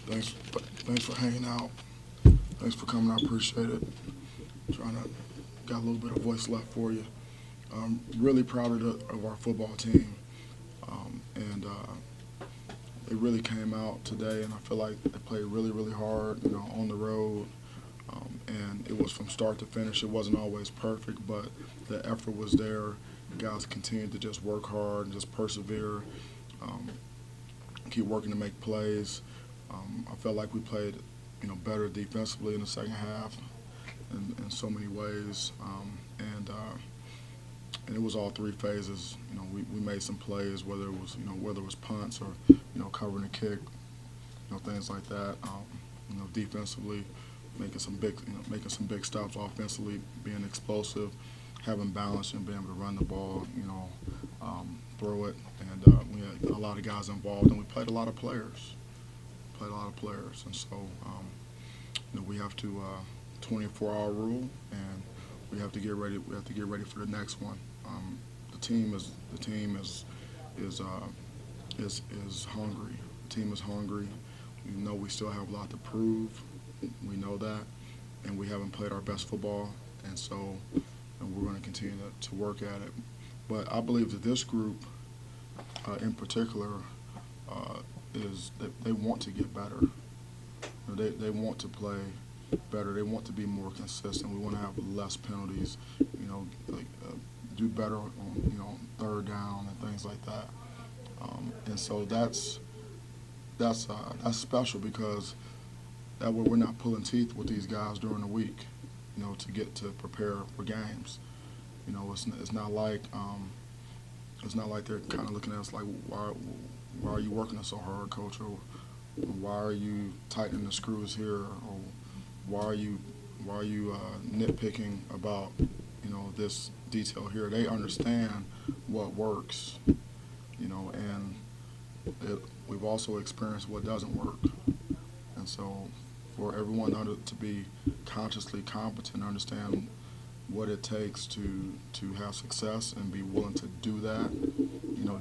Thanks for hanging out. Thanks for coming. I appreciate it. Trying to got a little bit of voice left for you. I'm really proud of our football team, and they really came out today, and I feel like they played really, really hard. On the road, and it was from start to finish. It wasn't always perfect, but the effort was there. Guys continued to just work hard and just persevere, um, keep working to make plays. I felt like we played, better defensively in the second half in so many ways, and it was all three phases. We made some plays, whether it was punts or covering a kick, things like that. Defensively, making some big stops. Offensively, being explosive, having balance, and being able to run the ball. Throw it, and we had a lot of guys involved, and we played a lot of players. And so we have to 24-hour rule, and we have to get ready. We have to get ready for the next one. The team is hungry. The team is hungry. We know we still have a lot to prove. We know that, and we haven't played our best football, and so we're going to continue to work at it. But I believe that this group, in particular, is that they want to get better. They want to play better. They want to be more consistent. We want to have less penalties. Do better on third down and things like that. And so that's special because that way we're not pulling teeth with these guys during the week. To get to prepare for games. It's not like they're kind of looking at us like, why are you working so hard, coach, or why are you tightening the screws here, or why are you nitpicking about this detail here. They understand what works, and we've also experienced what doesn't work, and so for everyone to be consciously competent, understand what it takes to have success and be willing to do that,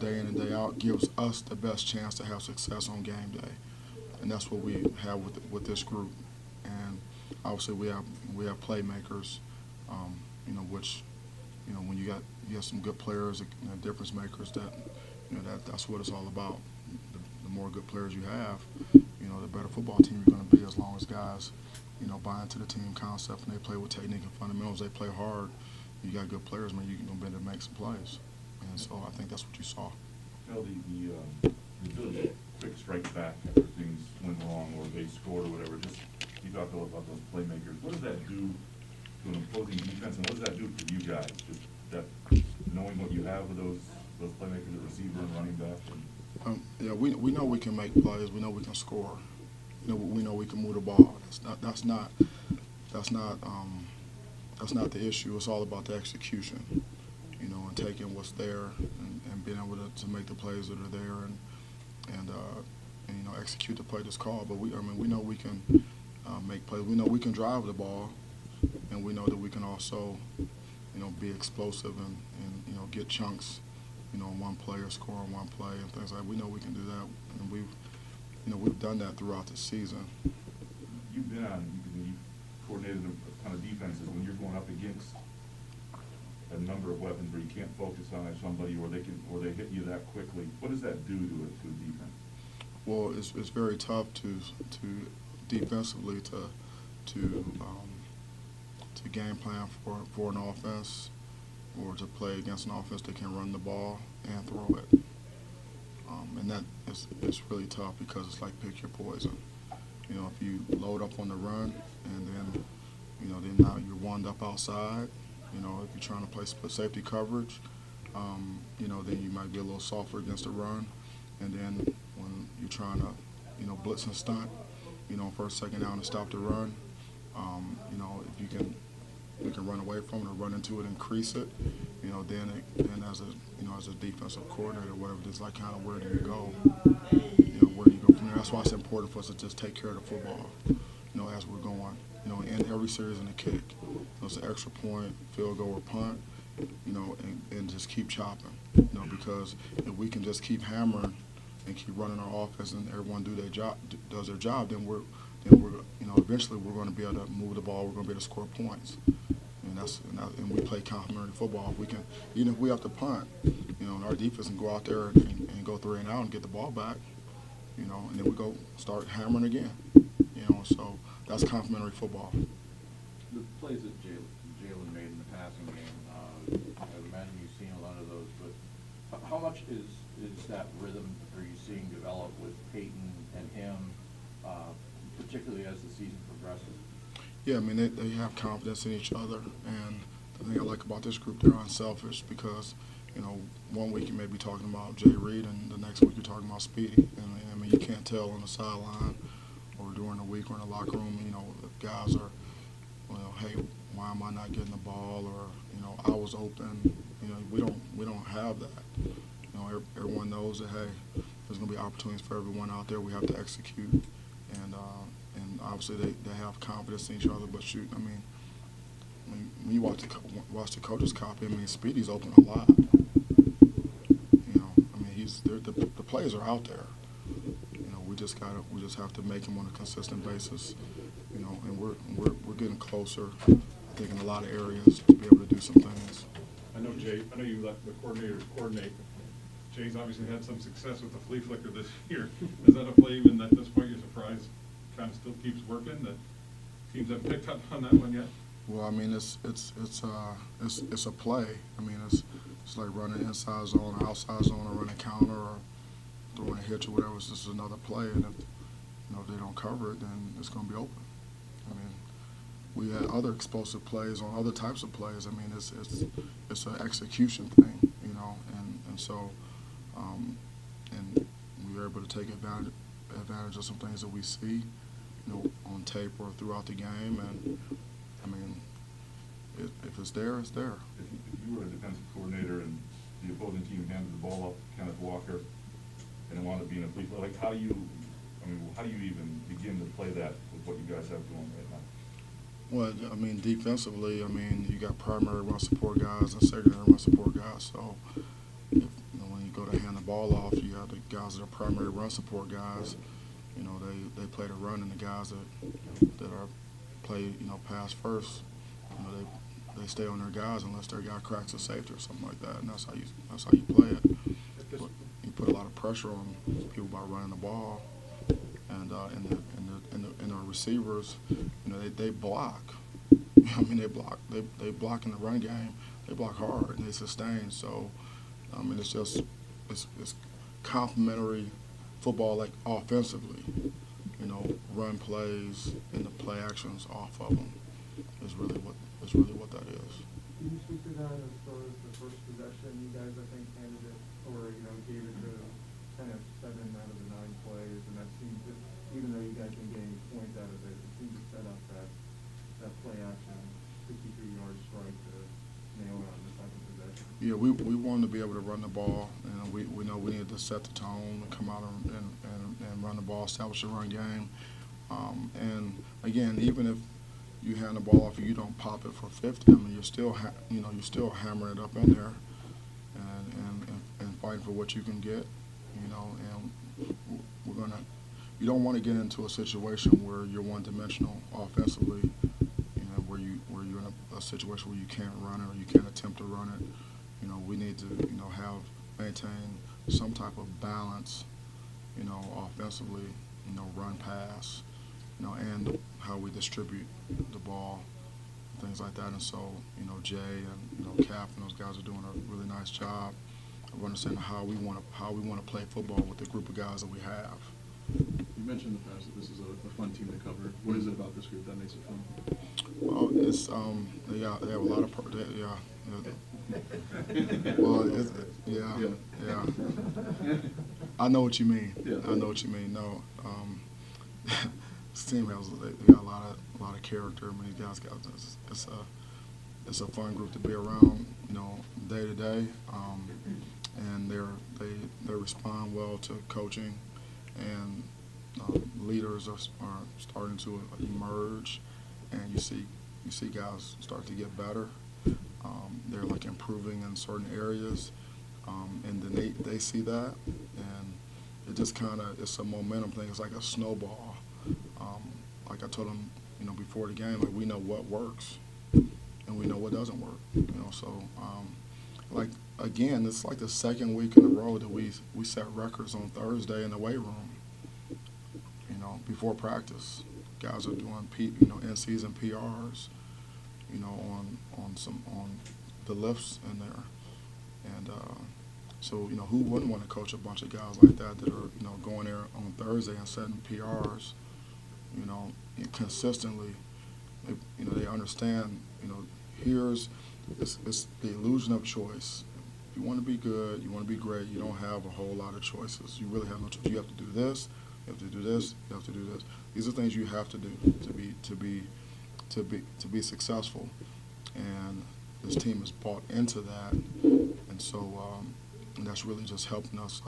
day in and day out, gives us the best chance to have success on game day, and that's what we have with this group. And obviously we have playmakers, which when you have some good players, difference makers, that's what it's all about. The more good players you have, the better football team you're going to be, as long as guys buy into the team concept and they play with technique and fundamentals. They play hard. You got good players, man. You're going to be able to make some plays. And so I think that's what you saw. Mel, the ability to quick strike back after things went wrong or they scored or whatever, just you talked a lot about those playmakers. What does that do to an opposing defense, and what does that do for you guys? Just that knowing what you have with those playmakers, the receiver and running back? We know we can make plays. We know we can score. We know we can move the ball. That's not the issue. It's all about the execution, and taking what's there and being able to make the plays that are there and execute the play that's called. But we know we can make plays. We know we can drive the ball, and we know that we can also be explosive and get chunks, in one play or score on one play and things like that. We know we can do that, and we've done that throughout the season. You've coordinated a ton of defenses. When you're going up against a number of weapons where you can't focus on somebody or they hit you that quickly, what does that do to a defense? Well, it's very tough to defensively to game plan for an offense, or to play against an offense that can run the ball and throw it. And that it's really tough because it's like pick your poison. If you load up on the run and then now you're wound up outside, if you're trying to play split safety coverage, then you might be a little softer against the run. And then when you're trying to, blitz and stunt, first, second down to stop the run, if you can run away from it or run into it and crease it, then as a defensive coordinator, whatever it is, like kind of where do you go? Where do you go from there? That's why it's important for us to just take care of the football, as we're going. In every series in the kick, it's an extra point, field goal or punt, and just keep chopping, because if we can just keep hammering, and keep running our offense and everyone does their job, then we're eventually we're going to be able to move the ball. We're going to be able to score points, and we play complementary football. If we can, even if we have to punt, and our defense can go out there and go 3 and out and get the ball back, and then we go start hammering again, So that's complementary football. The plays that Jalen made in the passing game, I would imagine you've seen a lot of those, but how much is that rhythm are you seeing develop with Peyton and him, particularly as the season progresses? Yeah, I mean, they have confidence in each other, and the thing I like about this group, they're unselfish because, 1 week you may be talking about Jay Reed, and the next week you're talking about Speedy. And I mean, you can't tell on the sideline or during the week or in the locker room, if guys are, hey, why am I not getting the ball, or I was open. We don't have that. Everyone knows that, hey, there's going to be opportunities for everyone out there. We have to execute, and obviously they have confidence in each other. But shoot, I mean, when you watch the coaches copy, I mean, Speedy's open a lot. I mean, the plays are out there. We just have to make them on a consistent basis. And we're getting closer, I think, in a lot of areas to be able to do some things. I know you let the coordinators coordinate. Jay's obviously had some success with the flea flicker this year. Is that a play even at this point you're surprised kind of still keeps working, that teams haven't picked up on that one yet? Well, I mean, it's a play. I mean, it's like running inside zone or outside zone, or running counter, or throwing a hitch or whatever. It's just another play, and if they don't cover it, then it's going to be open. I mean, we had other explosive plays on other types of plays. I mean, it's an execution thing, and so and we were able to take advantage of some things that we see, on tape or throughout the game, and I mean, if it's there, it's there. If you were a defensive coordinator and the opposing team handed the ball up to Kenneth Walker and it wound up being a flea flicker, how do you even begin to play that with what you guys have going right now? Well, I mean, defensively, I mean, you got primary run support guys and secondary run support guys. So, when you go to hand the ball off, you have the guys that are primary run support guys. They play the run, and the guys that are play, pass first, they stay on their guys unless their guy cracks a safety or something like that, and that's how you play it. But you put a lot of pressure on people by running the ball, and the receivers, they block. I mean, they block in the run game. They block hard and they sustain. So, I mean, it's complementary football, like offensively. Run plays and the play actions off of them is really what that is. Can you speak to that as far as the first possession? You guys, I think, handed it, or gave it to kind of 7 out of the 9 plays, and that seemed to, even though you guys didn't get any points out of it, it seemed to set up that play action, 53-yard strike to nail it on the second possession. Yeah, we wanted to be able to run the ball, and we know we needed to set the tone and come out and run the ball, establish a run game. And again, even if you hand the ball off and you don't pop it for 50, I mean, you're still hammering it up in there and fighting for what you can get, and you don't want to get into a situation where you're one-dimensional offensively, where you're in a situation where you can't run it or you can't attempt to run it. We need to maintain some type of balance, offensively, run pass, and how we distribute the ball, things like that. And so, Jay and Cap and those guys are doing a really nice job of understanding how we want to play football with the group of guys that we have. You mentioned in the past that this is a fun team to cover. What is it about this group that makes it fun? Well, it's they have a lot of well, yeah. I know what you mean. Yeah. I know what you mean. No, this team they got a lot of character. I mean, these guys got it's a fun group to be around. Day to day, and they respond well to coaching, and leaders are starting to emerge, and you see guys start to get better. They're improving in certain areas, and then they see that, it just kind of, it's a momentum thing. It's like a snowball. Like I told them, before the game, like we know what works and we know what doesn't work. So like again, it's like the second week in a row that we set records on Thursday in the weight room. Before practice, guys are doing in-season PRs. On the lifts in there, and so who wouldn't want to coach a bunch of guys like that are going there on Thursday and setting PRs, consistently. They understand. It's the illusion of choice. You want to be good, you want to be great. You don't have a whole lot of choices. You really have no choice. You have to do this. You have to do this. You have to do this. These are things you have to do to be successful. And this team has bought into that, and so and that's really just helping us,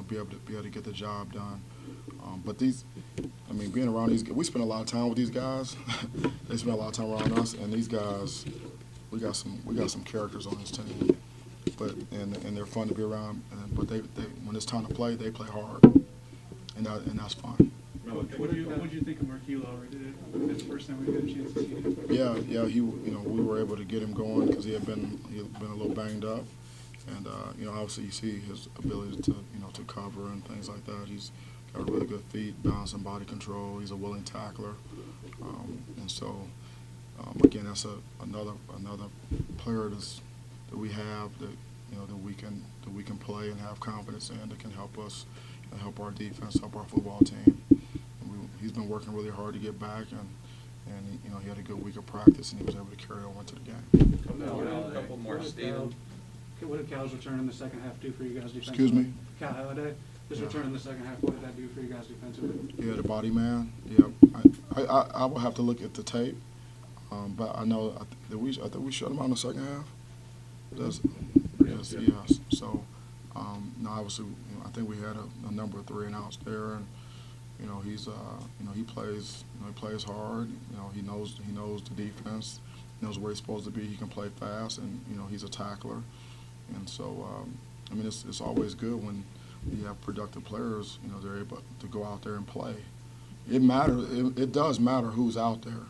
be able to get the job done. But being around these, we spend a lot of time with these guys. They spend a lot of time around us, and these guys, we got some characters on this team. But and they're fun to be around. But they when it's time to play, they play hard, and that's fun. What did you think of Marquillo already? That's the first time we got a chance to see him. Yeah. We were able to get him going because he had been a little banged up, and obviously you see his ability to cover and things like that. He's got really good feet, balance, and body control. He's a willing tackler, and so again, that's another player that we have that we can play and have confidence in, that can help us and help our defense, help our football team. He's been working really hard to get back, and he had a good week of practice, and he was able to carry over into the game. A couple more, Steven. What did Cal's return in the second half do for you guys defensively? Excuse me? Cal Halliday, his Yeah. return in the second half, what did that do for you guys defensively? Yeah, the body man. Yeah, I will have to look at the tape, but I know I think we shut him out in the second half. Yes. So, no, obviously, I think we had a number of 3 and outs there, and he's he plays hard. He knows the defense, knows where he's supposed to be. He can play fast, and he's a tackler, and so it's always good when you have productive players. They're able to go out there and play. It matters. It does matter who's out there.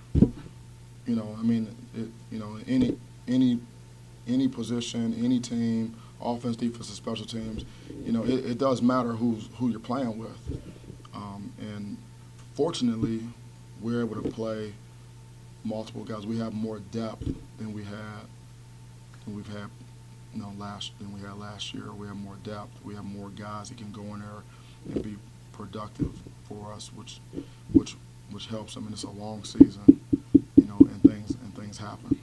Any position, any team, offense, defense, and special teams, it does matter who you're playing with. And fortunately, we're able to play multiple guys. We have more depth than we've had last year. We have more depth. We have more guys that can go in there and be productive for us, which helps. It's a long season, and things happen,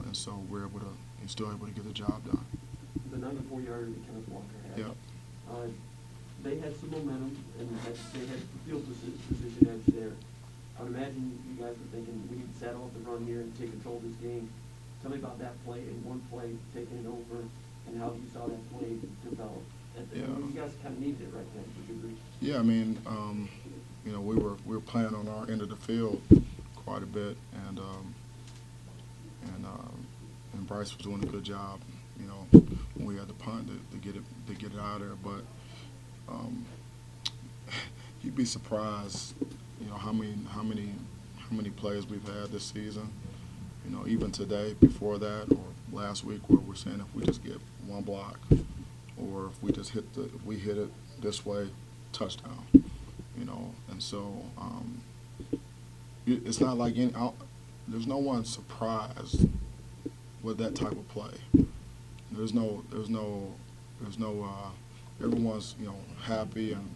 and so we're still able to get the job done. The 94-yarder that Kenneth Walker had. Yeah. They had some momentum, and they had field position edge there. I would imagine you guys were thinking, we need to saddle up the run here and take control of this game. Tell me about that play and one play taking it over and how you saw that play develop. You guys kind of needed it right then, would you agree? Yeah, we were playing on our end of the field quite a bit, and Bryce was doing a good job, when we had the punt to get it out of there. But you'd be surprised, how many plays we've had this season. Even today, before that, or last week, where we're saying if we just get one block, or if we just hit it this way, touchdown. And so it's not like there's no one surprised with that type of play. There's no everyone's happy and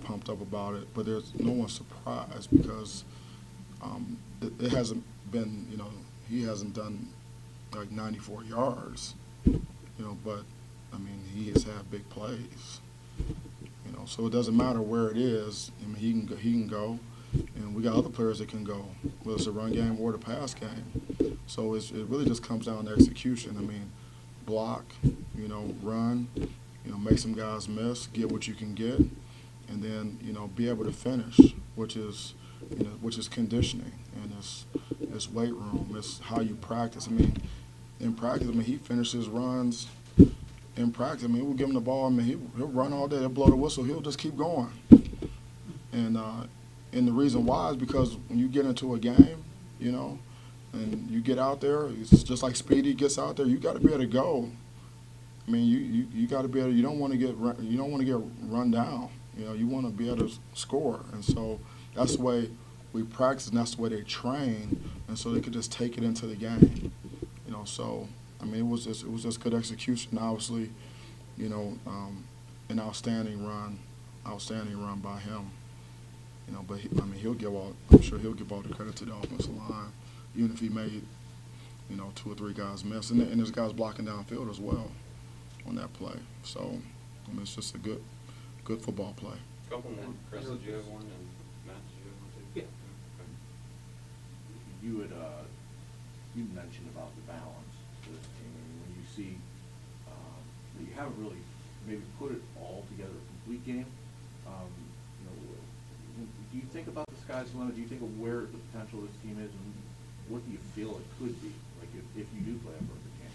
pumped up about it, but there's no one surprised because it hasn't been he hasn't done like 94 yards, but he has had big plays, so it doesn't matter where it is. He can go, and we got other players that can go, whether it's a run game or the pass game. So it really just comes down to execution. Block, run, make some guys miss, get what you can get, and then be able to finish, which is conditioning, and it's weight room, it's how you practice. In practice, he finishes runs in practice, I mean, we'll give him the ball. I mean, he'll run all day. They'll blow the whistle. He'll just keep going. And the reason why is because when you get into a game, you know, and you get out there, it's just like Speedy gets out there. You got to be able to go. I mean, you got to be able. You don't want to get run down. You know, you want to be able to score. And so that's the way we practice, and that's the way they train, and so they could just take it into the game. You know, so I mean, it was just good execution. Obviously, you know, an outstanding run by him. You know, but I'm sure he'll give all the credit to the offensive line, even if he made, you know, 2 or 3 guys miss, and there's guys blocking downfield as well on that play. So, I mean, it's just a good football play. Couple more. Chris, did you have one? And Matt, did you have one too? Yeah. You mentioned about the balance to this team. I mean, when you see that you haven't really maybe put it all together a complete game, you know, do you think about the sky's the limit? Do you think of where the potential of this team is, and what do you feel it could be, like if you do play a perfect game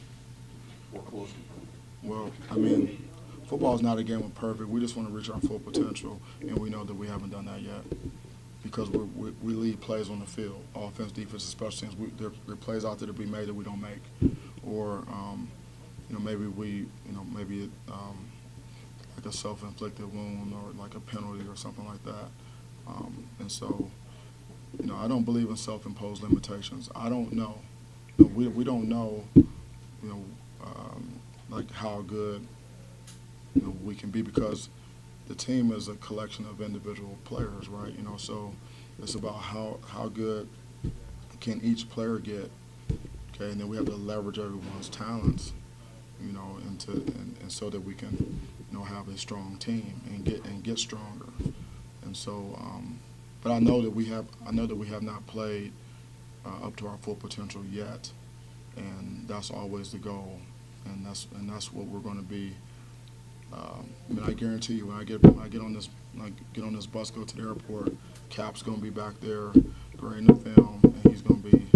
or close to perfect? Well, I mean, football is not a game of perfect. We just want to reach our full potential, and we know that we haven't done that yet because we lead plays on the field, offense, defense, special teams. There are plays out there to be made that we don't make, or you know, maybe like a self-inflicted wound or like a penalty or something like that. And so, you know, I don't believe in self-imposed limitations. I don't know. You know, we don't know, you know, like how good, you know, we can be because the team is a collection of individual players, right? You know, so it's about how good can each player get, okay? And then we have to leverage everyone's talents, you know, and so that we can, you know, have a strong team and get stronger. And so, but I know that we have not played up to our full potential yet, and that's always the goal, and that's what we're going to be. I mean, I guarantee you, when I get on this bus, go to the airport, Cap's going to be back there grading the film, and he's going to be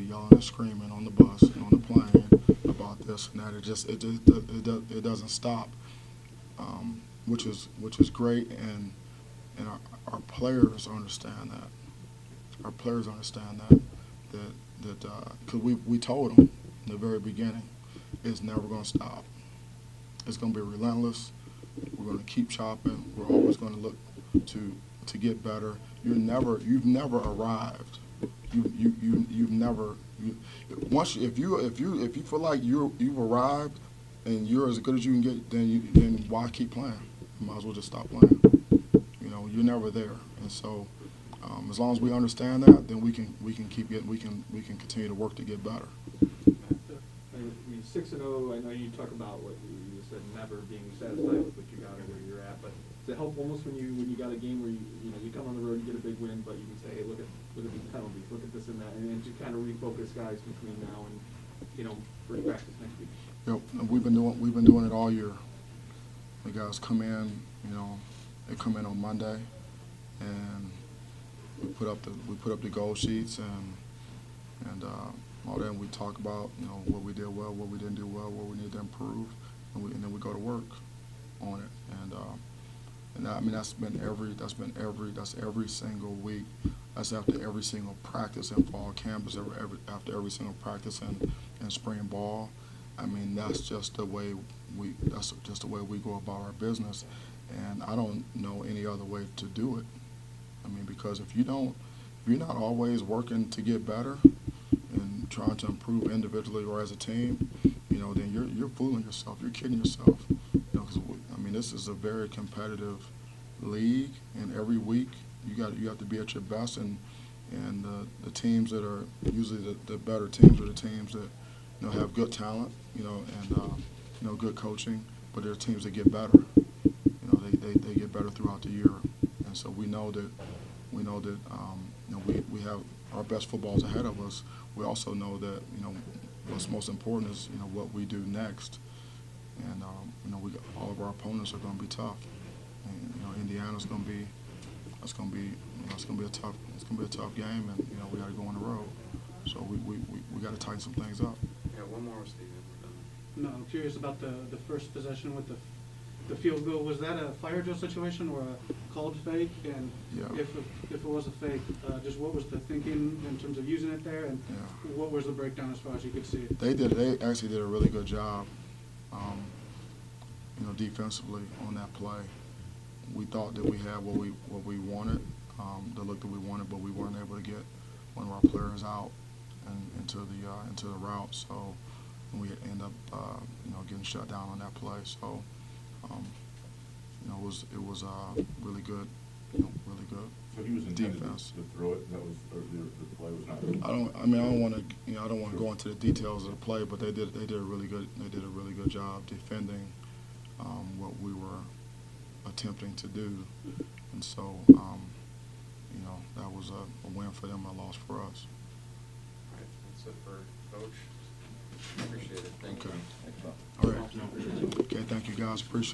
yelling and screaming on the bus and on the plane about this and that. It doesn't stop, which is great, and our players understand that. Our players understand that because we told them in the very beginning, it's never going to stop. It's going to be relentless. We're going to keep chopping. We're always going to look to get better. You've never arrived. You've never. If you feel like you've arrived and you're as good as you can get, then why keep playing? You might as well just stop playing. You know, you're never there, and so as long as we understand that, then we can keep getting. We can continue to work to get better. I mean, 6-0. I know you talk about what you said, never being satisfied with what you got or where you're at, but does it help almost when you got a game where you come on the road, you get a big win, but you can say, hey, look at these penalties, look at this and that, and to kind of refocus guys between now and, you know, first practice next week. Yep, and we've been doing it all year. The guys come in, you know, they come in on Monday, and we put up the goal sheets and all that. And we talk about, you know, what we did well, what we didn't do well, what we need to improve, and then we go to work on it. And I mean that's every single week. That's after every single practice in fall campus, after every single practice in spring ball. I mean that's just the way we go about our business, and I don't know any other way to do it. I mean, because if you're not always working to get better and trying to improve individually or as a team, you know, then you're fooling yourself. You're kidding yourself. You know, 'cause I mean, this is a very competitive league, and every week you have to be at your best. And the teams that are usually the better teams are the teams that, you know, have good talent, you know, and you know, good coaching, but they're teams that get better. You know, they get better throughout the year, and so we know that you know, we have our best footballs ahead of us. We also know that, you know, what's most important is, you know, what we do next, and you know, all of our opponents are going to be tough, and you know, Indiana's going to be a tough game, and you know, we got to go on the road, so we got to tighten some things up. Yeah, one more, Stephen. We're No, I'm curious about the first possession with the field goal. Was that a fire drill situation or a called fake? And Yeah. if it was a fake, just what was the thinking in terms of using it there? And Yeah. what was the breakdown as far as you could see? They actually did a really good job, defensively on that play. We thought that we had what we wanted, the look that we wanted, but we weren't able to get one of our players out and into the route. So we end up getting shut down on that play. So it was really good, really good. So he was intended defense. to throw it, that was, or the play was not. I don't want to go into the details of the play, but they did a really good job defending what we were attempting to do, and so that was a win for them, a loss for us. All right, that's it for Coach. Appreciate it. Thank you. Okay. All right. Okay, thank you guys. Appreciate it.